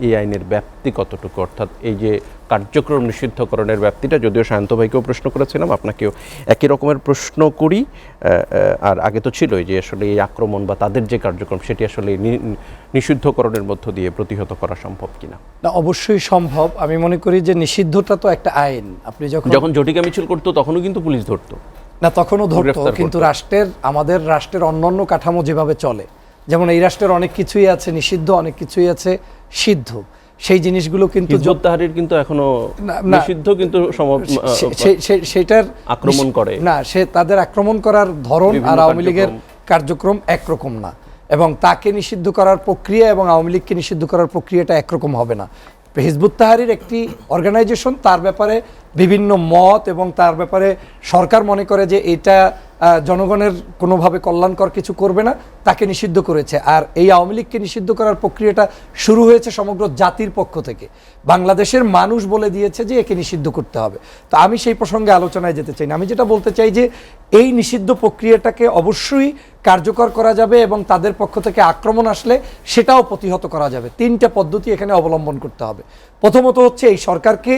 এই আইনের ব্যাপ্তি কতটুকু, অর্থাৎ এই যে কার্যক্রম নিষিদ্ধকরণের ব্যাপ্তিটা, যদিও শান্ত ভাইকেও প্রশ্ন করেছিলাম, আপনাকেও একই রকমের প্রশ্ন করি। আর আগে তো ছিলই যে আসলে এই আক্রমণ বা তাদের যে কার্যক্রম সেটি আসলে নিষিদ্ধকরণের মধ্য দিয়ে প্রতিহত করা সম্ভব কিনা। না, অবশ্যই সম্ভব। আমি মনে করি যে নিষিদ্ধটা তো একটা আইন। আপনি যখন ঝটিকা মিছিল করতো তখনও কিন্তু পুলিশ ধরতো না, তখনও ধরতো, কিন্তু আমাদের রাষ্ট্রের অন্যান্য কাঠামো যেভাবে চলে, যেমন এই রাষ্ট্রের অনেক কিছুই আছে নিষিদ্ধ, অনেক কিছুই আছে সিদ্ধ। সেই জিনিসগুলো কিন্তু হিজবুত তাহরীর কিন্তু এখনো নিষিদ্ধ, কিন্তু সেটার আক্রমণ করে না, সে তাদের আক্রমণ করার ধরন আর আওয়ামী লীগের কার্যক্রম একরকম না, এবং তাকে নিষিদ্ধ করার প্রক্রিয়া এবং আওয়ামী লীগকে নিষিদ্ধ করার প্রক্রিয়াটা একরকম হবে না। হিজবুত তাহরীর একটি অর্গানাইজেশন, তার ব্যাপারে বিভিন্ন মত, এবং তার ব্যাপারে সরকার মনে করে যে এটা জনগণের কোনোভাবে কল্যাণকর কিছু করবে না, তাকে নিষিদ্ধ করেছে। আর এই আওয়ামী লীগকে নিষিদ্ধ করার প্রক্রিয়াটা শুরু হয়েছে সমগ্র জাতির পক্ষ থেকে। বাংলাদেশের মানুষ বলে দিয়েছে যে একে নিষিদ্ধ করতে হবে। তো আমি সেই প্রসঙ্গে আলোচনায় যেতে চাই না। আমি যেটা বলতে চাই যে এই নিষিদ্ধ প্রক্রিয়াটাকে অবশ্যই কার্যকর করা যাবে, এবং তাদের পক্ষ থেকে আক্রমণ আসলে সেটাও প্রতিহত করা যাবে। তিনটা পদ্ধতি এখানে অবলম্বন করতে হবে। প্রথমত হচ্ছে এই সরকারকে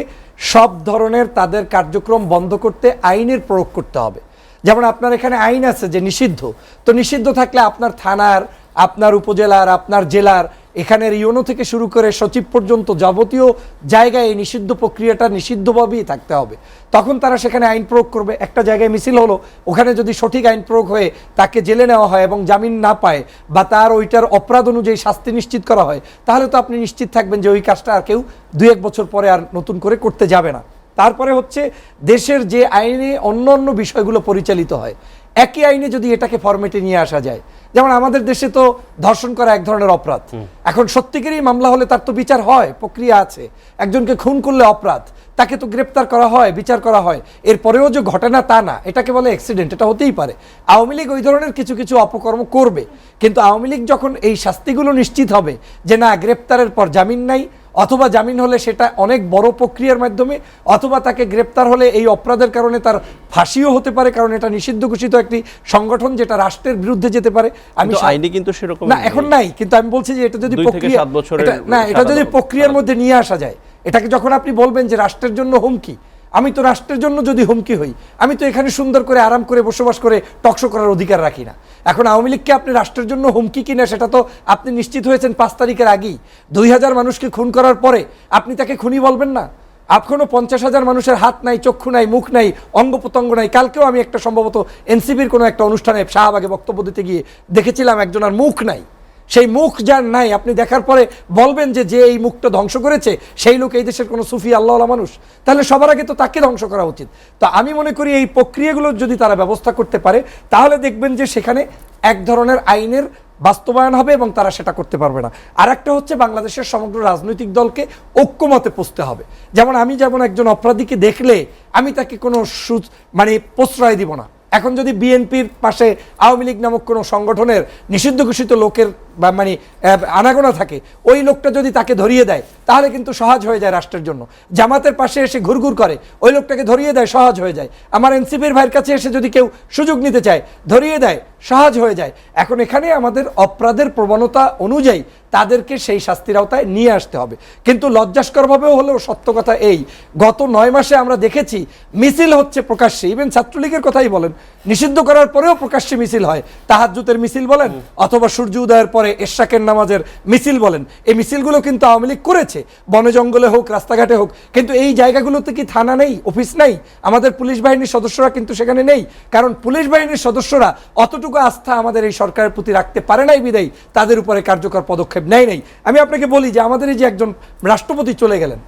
সব ধরনের তাদের কার্যক্রম বন্ধ করতে আইনের প্রয়োগ করতে হবে। যেমন আপনার এখানে আইন আছে যে নিষিদ্ধ, তো নিষিদ্ধ থাকলে আপনার থানার, আপনার উপজেলার, আপনার জেলার, এখানের ইউনো থেকে শুরু করে সচিব পর্যন্ত যাবতীয় জায়গায় এই নিষিদ্ধ প্রক্রিয়াটা নিষিদ্ধভাবেই থাকতে হবে। তখন তারা সেখানে আইন প্রয়োগ করবে। একটা জায়গায় মিছিল হলো, ওখানে যদি সঠিক আইন প্রয়োগ হয়ে তাকে জেলে নেওয়া হয় এবং জামিন না পায়, বা তার ওইটার অপরাধ অনুযায়ী শাস্তি নিশ্চিত করা হয়, তাহলে তো আপনি নিশ্চিত থাকবেন যে ওই কাজটা আর কেউ 2-1 বছর পরে আর নতুন করে করতে যাবে না। তারপরে হচ্ছে দেশের যে আইনে অন্য বিষয়গুলো পরিচালিত হয়, একই আইনে যদি এটাকে ফরম্যাটে নিয়ে আসা যায়। যেমন আমাদের দেশে তো ধর্ষণ করা এক ধরনের অপরাধ। এখন সত্যিকারই মামলা হলে তার তো বিচার হয়, প্রক্রিয়া আছে। একজনকে খুন করলে অপরাধ, তাকে তো গ্রেপ্তার করা হয়, বিচার করা হয়। এরপরেও যে ঘটে না তা না, এটাকে বলে অ্যাক্সিডেন্ট, এটা হতেই পারে। আওয়ামী লীগ ওই ধরনের কিছু কিছু অপকর্ম করবে, কিন্তু আওয়ামী লীগ যখন এই শাস্তিগুলো নিশ্চিত হবে যে না, গ্রেপ্তারের পর জামিন নাই, অথবা জামিন হলে সেটা অনেক বড় প্রক্রিয়ার মাধ্যমে, অথবা তাকে গ্রেপ্তার হলে এই অপরাধের কারণে তার ফাঁসিও হতে পারে, কারণ এটা নিষিদ্ধ ঘোষিত একটি সংগঠন যেটা রাষ্ট্রের বিরুদ্ধে যেতে পারে। আমি আইনে কিন্তু সেরকম না, এখন নাই, কিন্তু আমি বলছি যে এটা যদি প্রক্রিয়া, না, এটা যদি প্রক্রিয়ার মধ্যে নিয়ে আসা যায়, এটাকে যখন আপনি বলবেন যে রাষ্ট্রের জন্য হুমকি, আমি তো রাষ্ট্রের জন্য যদি হুমকি হই, আমি তো এখানে সুন্দর করে আরাম করে বসবাস করে টকশো করার অধিকার রাখি না। এখন আওয়ামী লীগকে আপনি রাষ্ট্রের জন্য হুমকি কিনা সেটা তো আপনি নিশ্চিত হয়েছেন 5 তারিখের আগেই। 2000 মানুষকে খুন করার পরে আপনি তাকে খুনি বলবেন না? এখনো 50,000 মানুষের হাত নাই, চক্ষু নাই, মুখ নাই, অঙ্গ প্রত্যঙ্গ নাই। কালকেও আমি একটা সম্ভবত এনসিপির কোনো একটা অনুষ্ঠানে শাহবাগে বক্তব্য দিতে গিয়ে দেখেছিলাম একজনের মুখ নাই। সেই মুখ যার নাই, আপনি দেখার পরে বলবেন যে এই মুখটা ধ্বংস করেছে সেই লোক এই দেশের কোনো সুফি আল্লাহওয়ালা মানুষ? তাহলে সবার আগে তো তাকে ধ্বংস করা উচিত। তো আমি মনে করি এই প্রক্রিয়াগুলো যদি তারা ব্যবস্থা করতে পারে, তাহলে দেখবেন যে সেখানে এক ধরনের আইনের বাস্তবায়ন হবে এবং তারা সেটা করতে পারবে না। আর একটা হচ্ছে বাংলাদেশের সমগ্র রাজনৈতিক দলকে ঐক্যমতে পৌঁছতে হবে। যেমন আমি একজন অপরাধীকে দেখলে আমি তাকে কোনো প্রশ্রয় দিব না। এখন যদি বিএনপির পাশে আওয়ামী লীগ নামক কোনো সংগঠনের নিষিদ্ধ ঘোষিত লোকের আনাগোনা থাকে, ওই লোকটা যদি তাকে ধরিয়ে দেয় তাহলে কিন্তু সহজ হয়ে যায় রাষ্ট্রের জন্য। জামাতের পাশে এসে ঘুরঘুর করে, ওই লোকটাকে ধরিয়ে দেয়, সহজ হয়ে যায়। আমার এনসিপির ভাইয়ের কাছে এসে যদি কেউ সুযোগ নিতে চায়, ধরিয়ে দেয়, সহজ হয়ে যায়। এখন এখানে আমাদের অপরাধের প্রবণতা অনুযায়ী তাদেরকে সেই শাস্তির আওতায় নিয়ে আসতে হবে। কিন্তু লজ্জাস্করভাবেও হলেও সত্য কথা এই, গত 9 মাসে আমরা দেখেছি মিছিল হচ্ছে প্রকাশ্যে। ইভেন ছাত্রলীগের কথাই বলেন, নিষিদ্ধ করার পরেও প্রকাশ্যে মিছিল হয়। তাহাজ্জুদের মিছিল বলেন, অথবা সূর্য উদয়ের পরে এশরাকের নামাজের মিছিল বলেন, এই মিছিলগুলো কিন্তু আওয়ামী লীগ করেছে, বনে জঙ্গলে হোক, রাস্তাঘাটে হোক। কিন্তু এই জায়গাগুলোতে কি থানা নেই, অফিস নেই? আমাদের পুলিশ বাহিনীর সদস্যরা কিন্তু সেখানে নেই, কারণ পুলিশ বাহিনীর সদস্যরা অতটুকু আস্থা আমাদের এই সরকারের প্রতি রাখতে পারে নাই বিদায়ী তাদের উপরে কার্যকর পদক্ষেপ নেয় নাই। আমি আপনাকে বলি যে আমাদের এই যে একজন রাষ্ট্রপতি চলে গেলেন,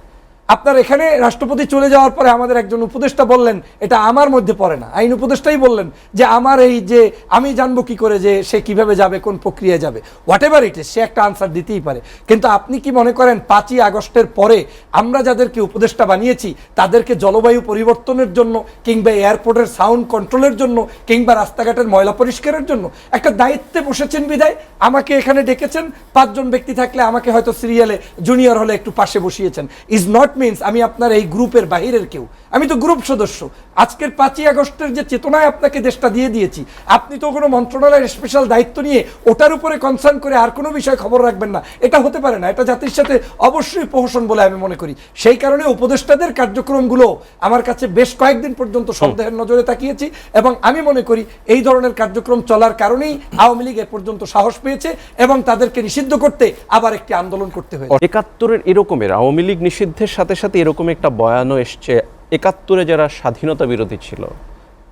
আপনার এখানে রাষ্ট্রপতি চলে যাওয়ার পরে আমাদের একজন উপদেষ্টা বললেন, এটা আমার মধ্যে পড়ে না, আইন উপদেষ্টাই বললেন যে আমার এই যে আমি জানবো কি করে যে সে কিভাবে যাবে, কোন প্রক্রিয়া যাবে, হোয়াট এভার ইট ইজ, সে একটা আনসার দিতেই পারে। কিন্তু আপনি কি মনে করেন 5ই আগস্টের পরে আমরা যাদেরকে উপদেষ্টা বানিয়েছি তাদেরকে জলবায়ু পরিবর্তনের জন্য, কিংবা এয়ারপোর্টের সাউন্ড কন্ট্রোলের জন্য, কিংবা রাস্তাঘাটের ময়লা পরিষ্কারের জন্য একটা দায়িত্বে বসেছেন বিদায় আমাকে এখানে ডেকেছেন? 5 জন ব্যক্তি থাকলে আমাকে হয়তো সিরিয়ালে জুনিয়র হলে একটু পাশে বসিয়েছেন। ইজ নট মিন্স আমি আপনার এই গ্রুপের বাহিরের কেউ, আমি তো গ্রুপ সদস্য। আজকের 5ই আগস্টের যে চেতনায় আপনাকে দেশটা দিয়ে দিয়েছি, আপনি তো কোনো মন্ত্রণালয়ের স্পেশাল দায়িত্ব নিয়ে ওটার উপরে কনসার্ন করে আর কোনো বিষয় খবর রাখবেন না, এটা হতে পারে না। এটা জাতির সাথে অবশ্যই প্রহসন বলে আমি মনে করি। সেই কারণে উপদেষ্টাদের কার্যক্রমগুলো আমার কাছে বেশ কয়েকদিন পর্যন্ত সন্দেহের নজরে তাকিয়েছি, এবং আমি মনে করি এই ধরনের কার্যক্রম চলার কারণেই আওয়ামী লীগ এ পর্যন্ত সাহস পেয়েছে এবং তাদেরকে নিষিদ্ধ করতে আবার একটি আন্দোলন করতে হয়েছে। 71-এর এরকমের আওয়ামী লীগ নিষিদ্ধের সাথে সাথে এরকম একটা বয়ানও এসছে, 71-এ যারা স্বাধীনতা বিরোধী ছিল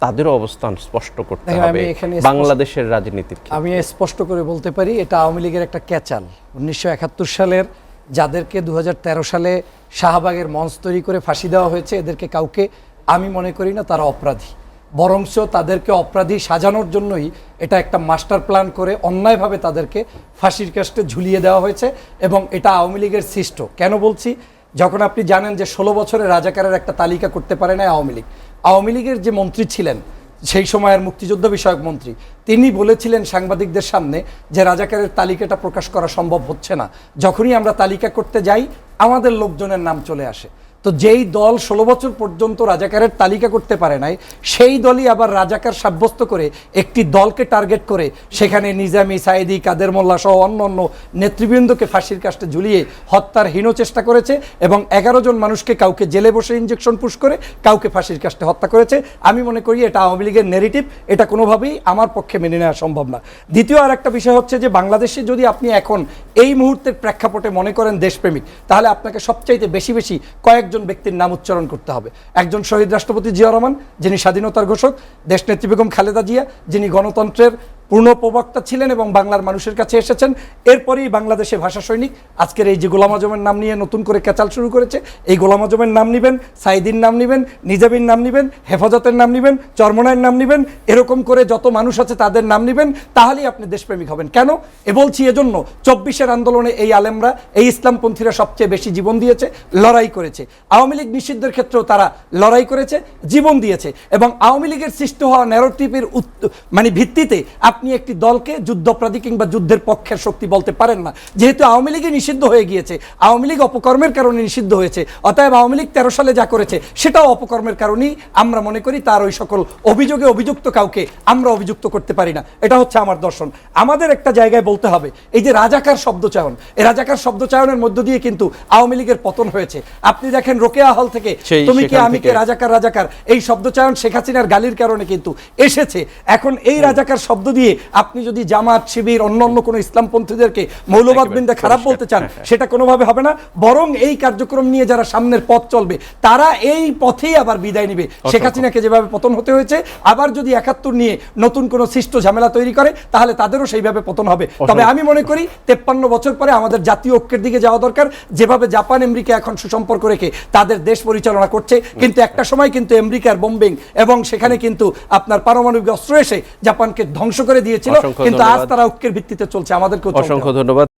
তাদেরও অবস্থান স্পষ্ট করতে হবে বাংলাদেশের রাজনীতির। আমি স্পষ্ট করে বলতে পারি এটা আওয়ামী লীগের একটা ক্যাচাল। 1971 সালের যাদেরকে 2013 সালে শাহবাগের মঞ্চ তৈরি করে ফাঁসি দেওয়া হয়েছে, এদেরকে কাউকে আমি মনে করি না তারা অপরাধী, বরঞ্চ তাদেরকে অপরাধী সাজানোর জন্যই এটা একটা মাস্টার প্ল্যান করে অন্যায়ভাবে তাদেরকে ফাঁসির কাস্টে ঝুলিয়ে দেওয়া হয়েছে, এবং এটা আওয়ামী লীগের সৃষ্ট। কেন বলছি? যখন আপনি জানেন যে 16 বছরে রাজাকারের একটা তালিকা করতে পারে না আওয়ামী লীগ, আওয়ামী লীগের যে মন্ত্রী ছিলেন সেই সময়ের মুক্তিযুদ্ধ বিষয়ক মন্ত্রী, তিনি বলেছিলেন সাংবাদিকদের সামনে যে রাজাকারের তালিকাটা প্রকাশ করা সম্ভব হচ্ছে না। যখনই আমরা তালিকা করতে যাই আমাদের লোকজনের নাম চলে আসে। তো যেই দল 16 বছর পর্যন্ত রাজাকারের তালিকা করতে পারে নাই, সেই দলই আবার রাজাকার সাব্যস্ত করে একটি দলকে টার্গেট করে সেখানে নিজামী, সাইদি, কাদের মোল্লা সহ অন্য অন্য নেতৃবৃন্দকে ফাঁসির কাস্টে ঝুলিয়ে হত্যার হীন চেষ্টা করেছে, এবং 11 জন মানুষকে কাউকে জেলে বসে ইঞ্জেকশন পুশ করে কাউকে ফাঁসির কাস্টে হত্যা করেছে। আমি মনে করি এটা আওয়ামী লীগের নেগেটিভ, এটা কোনোভাবেই আমার পক্ষে মেনে নেওয়া সম্ভব না। দ্বিতীয় আর একটা বিষয় হচ্ছে যে বাংলাদেশে যদি আপনি এখন এই মুহূর্তের প্রেক্ষাপটে মনে করেন দেশপ্রেমিক, তাহলে আপনাকে সবচাইতে বেশি বেশি কয়েকজন ব্যক্তির নাম উচ্চারণ করতে হবে। একজন শহীদ রাষ্ট্রপতি জিয়াউর রহমান, যিনি স্বাধীনতার ঘোষক, দেশনেত্রী বেগম খালেদা জিয়া, যিনি গণতন্ত্রের পূর্ণ প্রবক্তা ছিলেন এবং বাংলার মানুষের কাছে এসেছেন। এরপরেই বাংলাদেশে ভাষা সৈনিক আজকের এই যে গোলাম আজমের নাম নিয়ে নতুন করে ক্যাচাল শুরু করেছে, এই গোলাম আজমের নাম নেবেন, সাইদির নাম নেবেন, নিজামীর নাম নেবেন, হেফাজতের নাম নেবেন, চরমনায়ের নাম নেবেন, এরকম করে যত মানুষ আছে তাদের নাম নেবেন, তাহলেই আপনি দেশপ্রেমিক হবেন। কেন বলছি? এজন্য 24-এর আন্দোলনে এই আলেমরা, এই ইসলামপন্থীরা সবচেয়ে বেশি জীবন দিয়েছে, লড়াই করেছে। আওয়ামী লীগ নিষিদ্ধের ক্ষেত্রেও তারা লড়াই করেছে, জীবন দিয়েছে, এবং আওয়ামী লীগের সৃষ্টি হওয়া ন্যারেটিভের ভিত্তিতে আপনি একটি দলকে যুদ্ধাপরাধী কিংবা যুদ্ধের পক্ষের শক্তি বলতে পারেন না। যেহেতু আওয়ামী লীগে নিষিদ্ধ হয়ে গিয়েছে, আওয়ামী লীগ অপকর্মের কারণে নিষিদ্ধ হয়েছে, অতএব আওয়ামী লীগ 13 সালে যা করেছে সেটাও অপকর্মের কারণেই আমরা মনে করি তার ওই সকল অভিযোগে অভিযুক্ত কাউকে আমরা অভিযুক্ত করতে পারি না। এটা হচ্ছে আমার দর্শন। আমাদের একটা জায়গায় বলতে হবে, এই যে রাজাকার শব্দ চয়ন, এই রাজাকার শব্দ চয়নের মধ্য দিয়ে কিন্তু আওয়ামী লীগের পতন হয়েছে। আপনি দেখেন রোকেয়া হল থেকে তুমি কি আমি কে, রাজাকার রাজাকার, এই শব্দ চয়ন শেখ হাসিনার গালির কারণে কিন্তু এসেছে। এখন এই রাজাকার শব্দ দিয়ে আপনি যদি জামাত, শিবির, অন্য কোনো ইসলামপন্থীদেরকে মৌলবাদ বৃন্দে খারাপ বলতে চান, সেটা কোনোভাবে হবে না। বরং এই কার্যক্রম নিয়ে যারা সামনের পথ চলবে তারা এই পথেই আবার বিদায় নিবে। শেখ হাসিনাকে যেভাবে পতন হতে হয়েছে, আবার যদি 71 নিয়ে নতুন কোনো সৃষ্ট ঝামেলা তৈরি করে তাহলে তাদেরও সেইভাবে পতন হবে। তবে আমি মনে করি 53 বছর পরে আমাদের জাতীয় ঐক্যের দিকে যাওয়া দরকার। যেভাবে জাপান আমেরিকা এখন সুসম্পর্ক রেখে তাদের দেশ পরিচালনা করছে, কিন্তু একটা সময় কিন্তু আমেরিকার বোম্বিং এবং সেখানে কিন্তু আপনার পারমাণবিক অস্ত্র এসে জাপানকে ধ্বংস করে দিয়েছিল, কিন্তু আজ তারা ঐক্যের ভিত্তিতে চলছে। আমাদেরকে অসংখ্য ধন্যবাদ।